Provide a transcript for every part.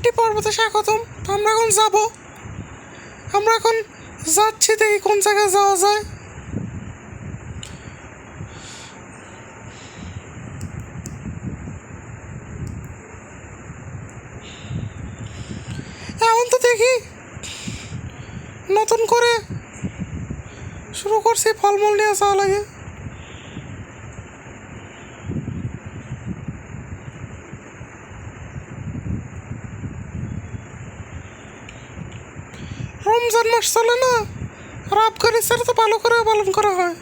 5টি পর্বতে স্বাগতম। তো আমরা এখন যাব, আমরা এখন যাচ্ছি, দেখি কোন জায়গায় যাওয়া যায়। এখন তো দেখি নতুন করে শুরু করছি, ফলমূল নিয়ে যাওয়া লাগে। রমজান মাস চলে না, আর আফগানিস্তানে তো ভালো করে পালন করা হয়।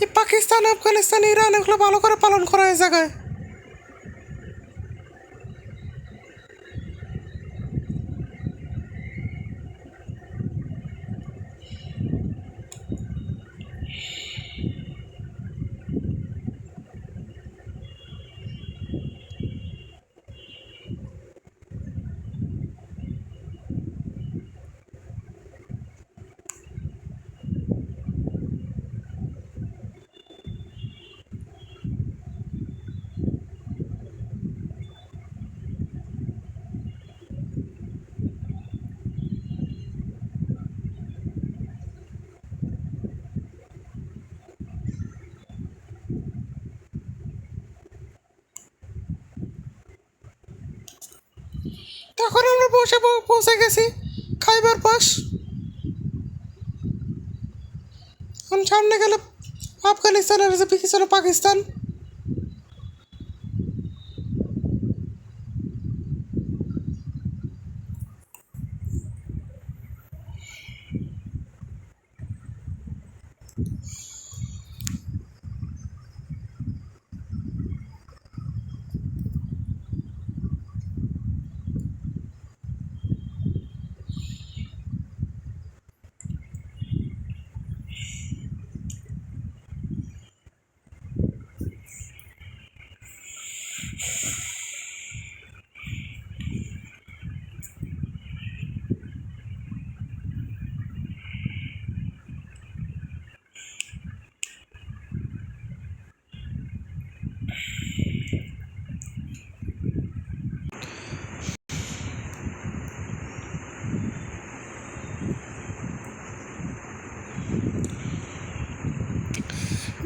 এই পাকিস্তান, আফগানিস্তান, ইরান এগুলো ভালো করে পালন করা হয় এই জায়গায়। এখন আমরা পৌঁছে গেছি খাইবার পাস। এখন সামনে গেলে আফগানিস্তান, আর পিছনে পাকিস্তান।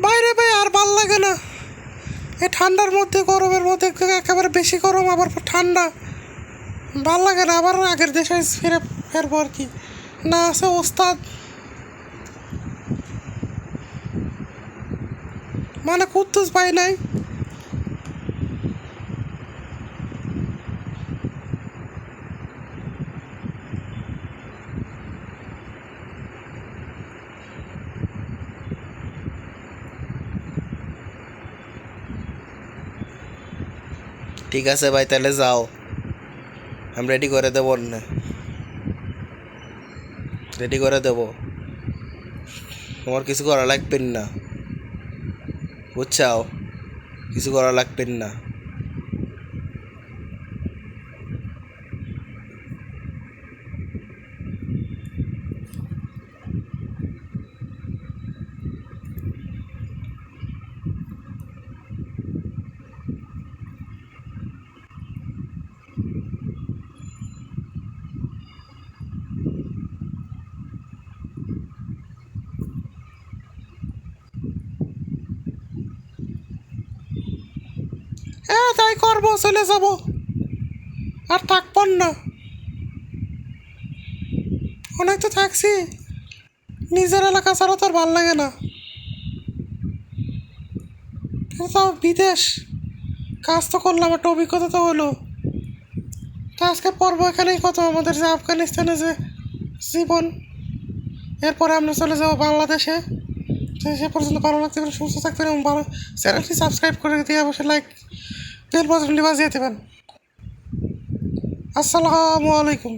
বাইরে ভাই আর ভাল লাগে না, এই ঠান্ডার মধ্যে, গরমের মধ্যে একেবারে বেশি গরম, আবার ঠান্ডা, ভাল লাগে না। আবার আগের দেশে ফেরবো আর কি। না আছে ওস্তাদ, মানে কুদ্দুস পাই নাই। ঠিক আছে ভাই, তাহলে যাও, আমি রেডি করে দেবো, রেডি করে দেবো, তোমার কিছু করা লাগবে না, বুঝছাও, কিছু করা লাগবে না। হ্যাঁ তাই করবো, চলে যাব, আর থাকবেন না। অনেক তো থাকছি, নিজের এলাকা ছাড়া তো আর ভাল লাগে না। তো বিদেশ কাজ তো করলাম, একটা অভিজ্ঞতা তো হলো। তো আজকে পর্ব এখানেই কত, আমাদের যে আফগানিস্তানে যে জীবন, এরপরে আমরা চলে যাবো বাংলাদেশে। তো সে পর্যন্ত ভালো লাগতে পারে, সুস্থ থাকতে পারে, এবং ভালো চ্যানেলটি সাবস্ক্রাইব করে দিয়ে অবশ্যই লাইক বেল বাটনটি বাজিয়ে দেবেন। আসসালামু আলাইকুম।